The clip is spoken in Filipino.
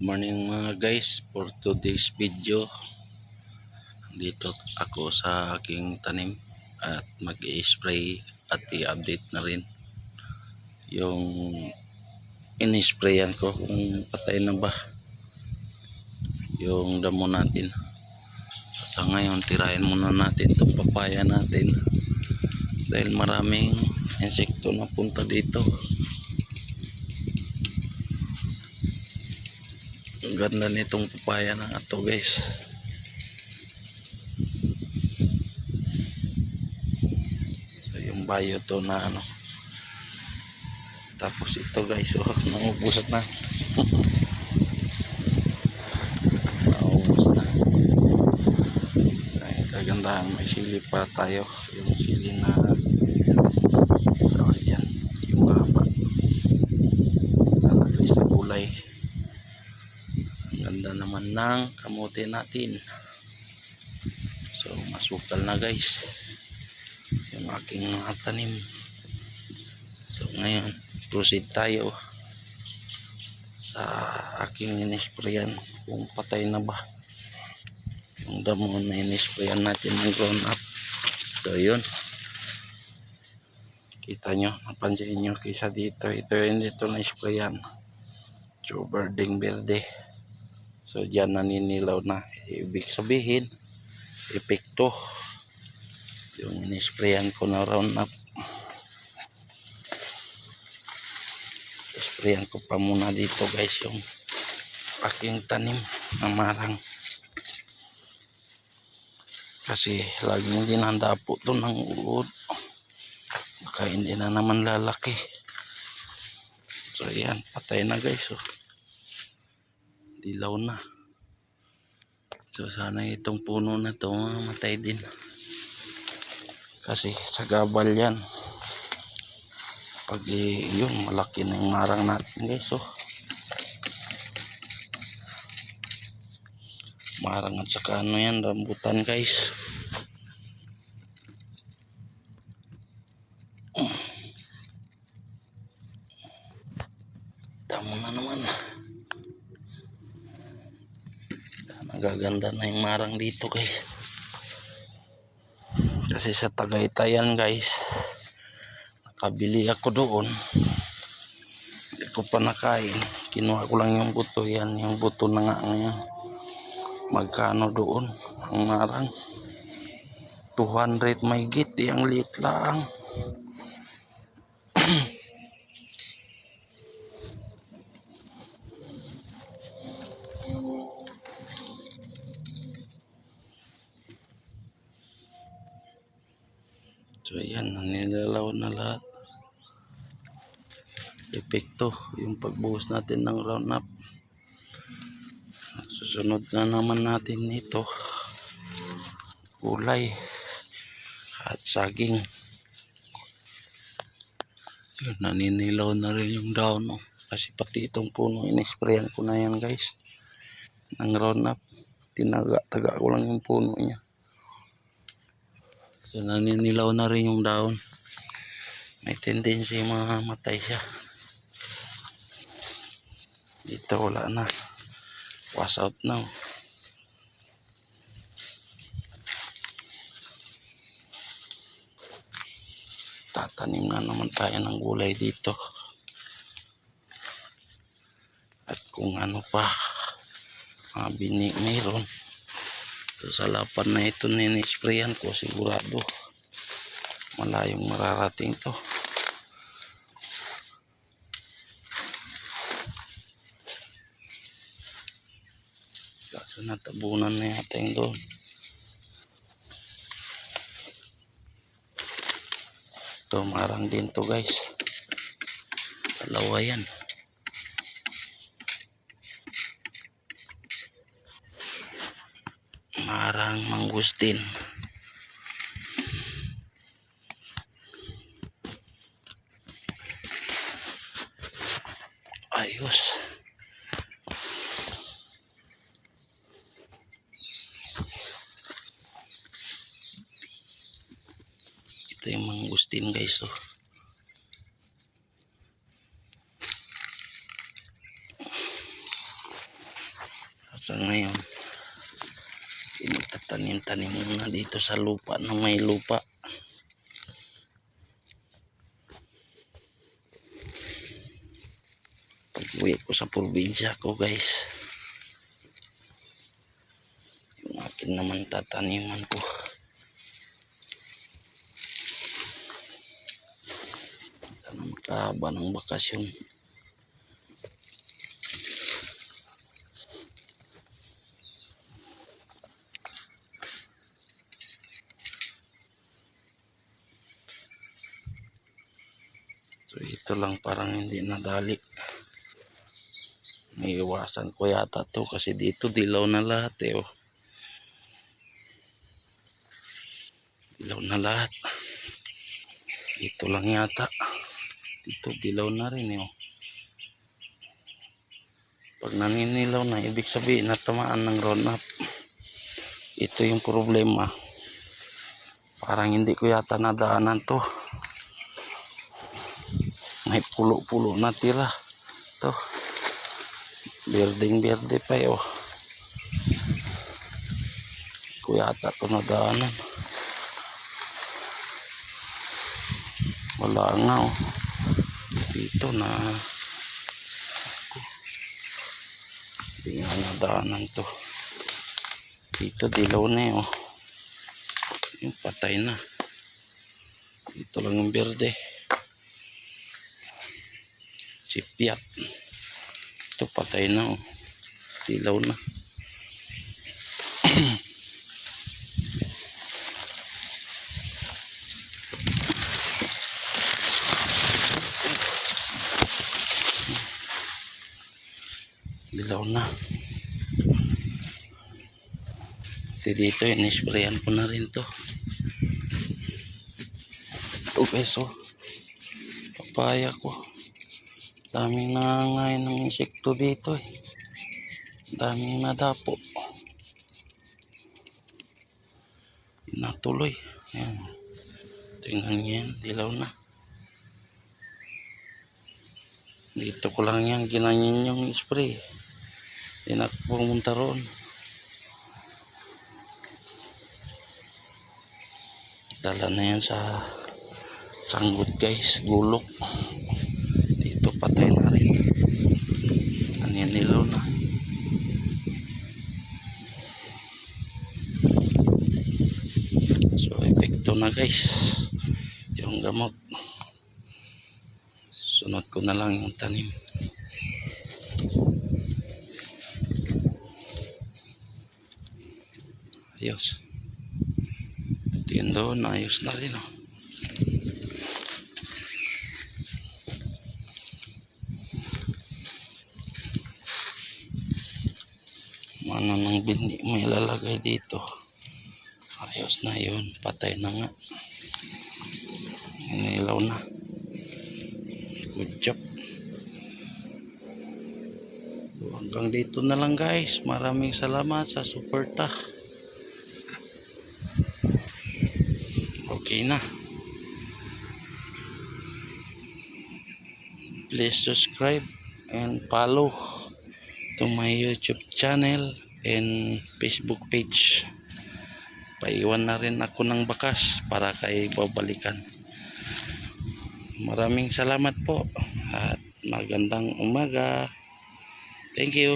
Morning mga guys, for today's video dito ako sa aking tanim at mag-i-spray at i-update na rin yung in-sprayan ko kung patay na ba yung damo natin. Sa ngayon tirahin muna natin itong papaya natin dahil maraming insekto na punta dito. Ang ganda nitong papaya na ito guys. So yung bayo to na ano. Tapos ito guys, naubos na. Naubos na. Ay, kagandahan, may sili pa tayo. Yung sili na so, yan, yung haba. Lalagay sa gulay. Ang ganda naman ng kamote natin. So masukal na guys yung aking mga tanim. So ngayon proceed tayo sa aking inisprayan kung patay na ba yung damo na inisprayan natin ng ground up. So yun, kita nyo, napansin nyo kaysa dito, ito hindi ito na-sprayan, so berdeng berde. So dyan naninilaw na, ibig sabihin epekto yung inisprayan ko na round up. Sprayan ko pa muna dito guys yung aking tanim na marang kasi laging dinanda po ito ng uod, baka hindi na naman lalaki. So yan, patay na guys, so dilaw na. So sana itong puno na to mamatay din kasi sa gabal yan. Pag yun, malaki na yung marang natin guys. So marang at saka ano yan, rambutan guys. Tama na naman, nagaganda na yung marang dito guys. Kasi sa Tagaytayan guys, nakabili ako doon, hindi ko pa nakain, kinuha ko lang yung buto. Yan yung buto na nga ngayon. Magkano doon ang marang? 200 may git, yung liit lang. So yan, nanilalaw na lahat. Epekto yung pagbuhos natin ng roundup. Susunod na naman natin ito, gulay at saging. Yun, naninilaw na rin yung daon, no? Kasi pati itong puno inisprayan ko na yan guys ng roundup. Tinaga-taga ko lang yung puno niya. So naninilaw na rin yung daon, may tendency mamatay siya. Dito wala na, wash out na. Tatanim na naman tayo ng gulay dito at kung ano pa mga bini mayroon. So sa lapan na ito ninisprayan ko, sigurado malayong mararating to. Kaso natabunan na yata yung doon. Ito marang din to guys, dalawa yan. Marang mangustin. Ayos. Ito yung mangustin guys. So So ngayon, itatanim-tanim muna dito sa lupa ng may lupa. Pag-uwi ko sa probinsya ko guys, yung akin naman tataniman ko. Sana makahaba ng bakasyon. So ito lang parang hindi nadali. May iwasan ko yata to kasi dito dilaw na lahat eh. Oh. Dilaw na lahat. Dito lang yata. Dito dilaw na rin eh. Oh. Pag naninilaw na, ibig sabihin natamaan ng round-up. Ito yung problema. Parang hindi ko yata nadaanan to. May pulo-pulo na tira. Ito. Berdeng-berde pa eh. Oh. Ko yata ito nadaanan. Wala nga oh. Dito na. Hindi nga nadaanan to. Dito dilaw na eh. Oh. Yung patay na. Dito lang yung berde. Sipyat. Ito patay na oh. Dilaw na. Dilaw na. Dito in-sprayan ko na rin to. Ito guys oh. Papaya ko. Daming nangangain ng insekto dito eh. Daming nadapo. Natuloy. Ayan. Tingnan niyo yan. Dilaw na. Dito ko lang yan ginanyan yung spray. Hindi na ako pumunta roon. Dala na yan sa sanggot guys. Gulok. Dito patay na rin. Naninilaw na. So epekto na guys. Yung gamot. Sunod ko na lang yung tanim. Ayos. Pati yun doon, ayos na rin oh. Ano nang bindi mo ilalagay dito. Ayos na yun. Patay na nga. Inilaw na. Good job. So, hanggang dito na lang guys. Maraming salamat sa suporta. Okay na. Please subscribe and follow to my YouTube channel and Facebook page. Paiwan na rin ako ng bakas para kay babalikan. Maraming salamat po at magandang umaga. Thank you.